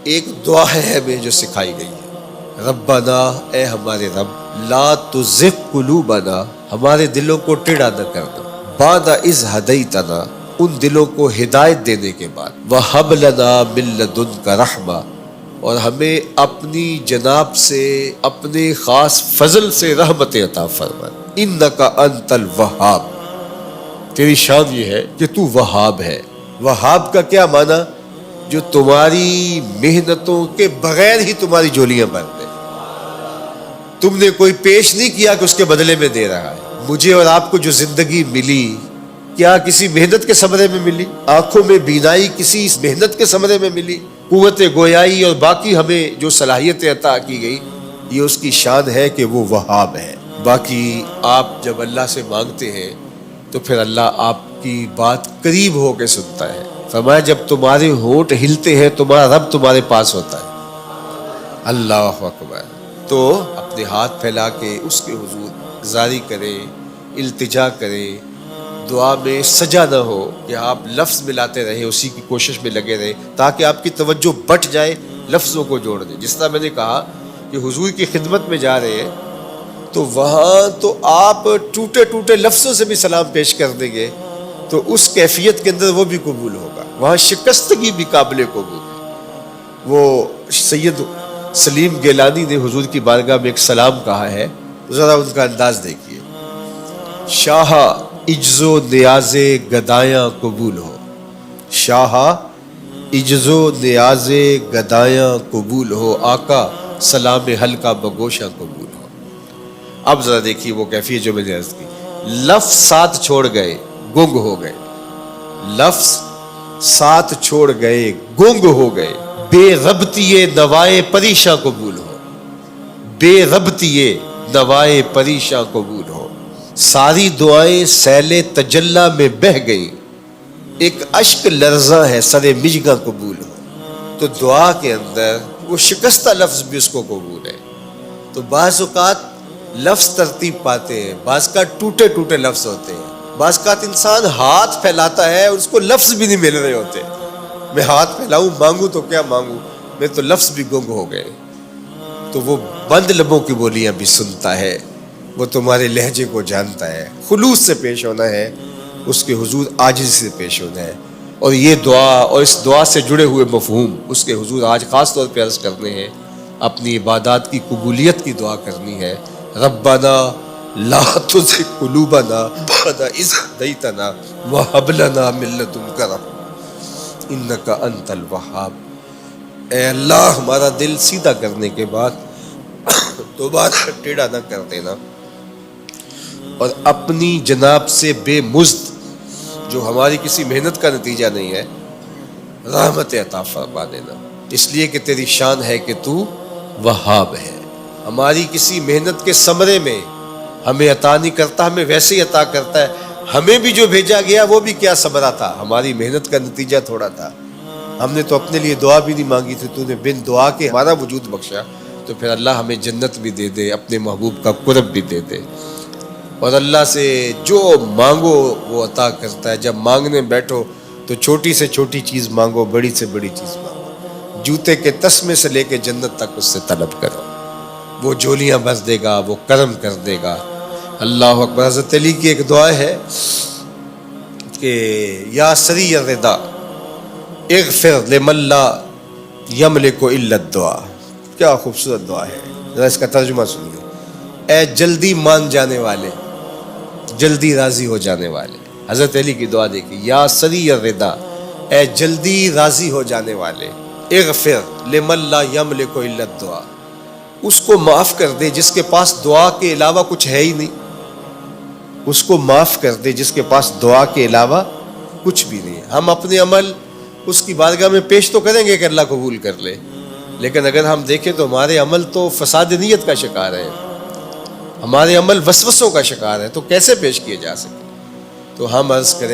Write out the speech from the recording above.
ایک دعا ہے ہمیں جو سکھائی گئی ہے، ربنا، اے ہمارے رب، لا تزغ قلوبنا، ہمارے دلوں کو ٹیڑھا نہ کرنا، بعد اذ ہدیتنا، ان دلوں کو ہدایت دینے کے بعد، وہب لنا من لدنک رحمہ، اور ہمیں اپنی جناب سے، اپنے خاص فضل سے رحمت عطا فرما، انک انت الوہاب، تیری شان یہ ہے کہ تو وہاب ہے۔ وہاب کا کیا معنی؟ جو تمہاری محنتوں کے بغیر ہی تمہاری جھولیاں بھر دے، تم نے کوئی پیش نہیں کیا کہ اس کے بدلے میں دے رہا ہے۔ مجھے اور آپ کو جو زندگی ملی، کیا کسی محنت کے ثمرے میں ملی؟ آنکھوں میں بینائی کسی محنت کے ثمرے میں ملی؟ قوت گویائی اور باقی ہمیں جو صلاحیتیں عطا کی گئی، یہ اس کی شان ہے کہ وہ وہاب ہے۔ باقی آپ جب اللہ سے مانگتے ہیں تو پھر اللہ آپ کی بات قریب ہو کے سنتا ہے۔ فرمایا جب تمہارے ہونٹ ہلتے ہیں تمہارا رب تمہارے پاس ہوتا ہے۔ اللہ اکبر۔ تو اپنے ہاتھ پھیلا کے اس کے حضور گزاری کریں، التجا کریں، دعا میں سجا نہ ہو کہ آپ لفظ ملاتے رہیں، اسی کی کوشش میں لگے رہیں تاکہ آپ کی توجہ بٹ جائے، لفظوں کو جوڑ دیں۔ جس طرح میں نے کہا کہ حضور کی خدمت میں جا رہے ہیں تو وہاں تو آپ ٹوٹے ٹوٹے لفظوں سے بھی سلام پیش کر دیں گے تو اس کیفیت کے اندر وہ بھی قبول ہوگا، وہاں شکستگی بھی قابل قبول ہے۔ وہ سید سلیم گیلانی نے حضور کی بارگاہ میں ایک سلام کہا ہے، ذرا ان کا انداز دیکھیے، شاہ عجز و نیاز گدایاں قبول ہو، شاہ عجز و نیاز گدایاں قبول ہو، آقا سلام حلقہ بگوشاں قبول ہو۔ اب ذرا دیکھیے وہ کیفیت جو میں نے عرض کی، لفظ ساتھ چھوڑ گئے گنگ ہو گئے، لفظ ساتھ چھوڑ گئے گنگ ہو گئے، بے ربطیے نوائے پریشاں قبول ہو، بے ربطیے نوائے پریشاں قبول ہو، ساری دعائیں سیل تجلی میں بہہ گئی، ایک اشک لرزاں ہے سر مژگاں قبول ہو۔ تو دعا کے اندر وہ شکستہ لفظ بھی اس کو قبول ہے۔ تو بعض اوقات لفظ ترتیب پاتے ہیں، بعض کا ٹوٹے ٹوٹے لفظ ہوتے ہیں، بعض کا انسان ہاتھ پھیلاتا ہے اور اس کو لفظ بھی نہیں مل رہے ہوتے، میں ہاتھ پھیلاؤں مانگوں تو کیا مانگوں، میں تو لفظ بھی گنگ ہو گئے۔ تو وہ بند لبوں کی بولیاں بھی سنتا ہے، وہ تمہارے لہجے کو جانتا ہے، خلوص سے پیش ہونا ہے، اس کے حضور عاجزی سے پیش ہونا ہے۔ اور یہ دعا اور اس دعا سے جڑے ہوئے مفہوم اس کے حضور آج خاص طور پہ عرض کرنے ہیں، اپنی عبادات کی قبولیت کی دعا کرنی ہے۔ ربنا لا تزغ قلوبنا بعد اذ ہدیتنا وہب لنا من لدنک رحمہ انک انت الوہاب۔ اے اللہ ہمارا دل سیدھا کرنے کے بعد دوبارہ ٹیڑھا نہ کر دینا، اور اپنی جناب سے بے مزد، جو ہماری کسی محنت کا نتیجہ نہیں ہے، رحمت عطا فرما دینا، اس لیے کہ تیری شان ہے کہ تو وہاب ہے۔ ہماری کسی محنت کے ثمرے میں ہمیں عطا نہیں کرتا، ہمیں ویسے ہی عطا کرتا ہے۔ ہمیں بھی جو بھیجا گیا وہ بھی کیا ثمرہ تھا، ہماری محنت کا نتیجہ تھوڑا تھا۔ ہم نے تو اپنے لیے دعا بھی نہیں مانگی تھی، تو نے بن دعا کے ہمارا وجود بخشا، تو پھر اللہ ہمیں جنت بھی دے دے، اپنے محبوب کا قرب بھی دے دے۔ اور اللہ سے جو مانگو وہ عطا کرتا ہے۔ جب مانگنے بیٹھو تو چھوٹی سے چھوٹی چیز مانگو، بڑی سے بڑی چیز مانگو، جوتے کے تسمے سے لے کے جنت تک اس سے طلب کرو، وہ جھولیاں بھر دے گا، وہ کرم کر دے گا۔ اللہ اکبر۔ حضرت علی کی ایک دعا ہے کہ یا سری الرضا اغفر لمن لا یملک الا الدعاء۔ کیا خوبصورت دعا ہے، ذرا اس کا ترجمہ سنیے۔ اے جلدی مان جانے والے، جلدی راضی ہو جانے والے۔ حضرت علی کی دعا دیکھیے، یا سری الرضا، اے جلدی راضی ہو جانے والے، اغفر لمن لا یملک الا الدعاء، اس کو معاف کر دے جس کے پاس دعا کے علاوہ کچھ ہے ہی نہیں، اس کو معاف کر دے جس کے پاس دعا کے علاوہ کچھ بھی نہیں ہے۔ ہم اپنے عمل اس کی بارگاہ میں پیش تو کریں گے کہ اللہ قبول کر لے، لیکن اگر ہم دیکھیں تو ہمارے عمل تو فساد نیت کا شکار ہے، ہمارے عمل وسوسوں کا شکار ہے، تو کیسے پیش کیے جا سکتے؟ تو ہم عرض کریں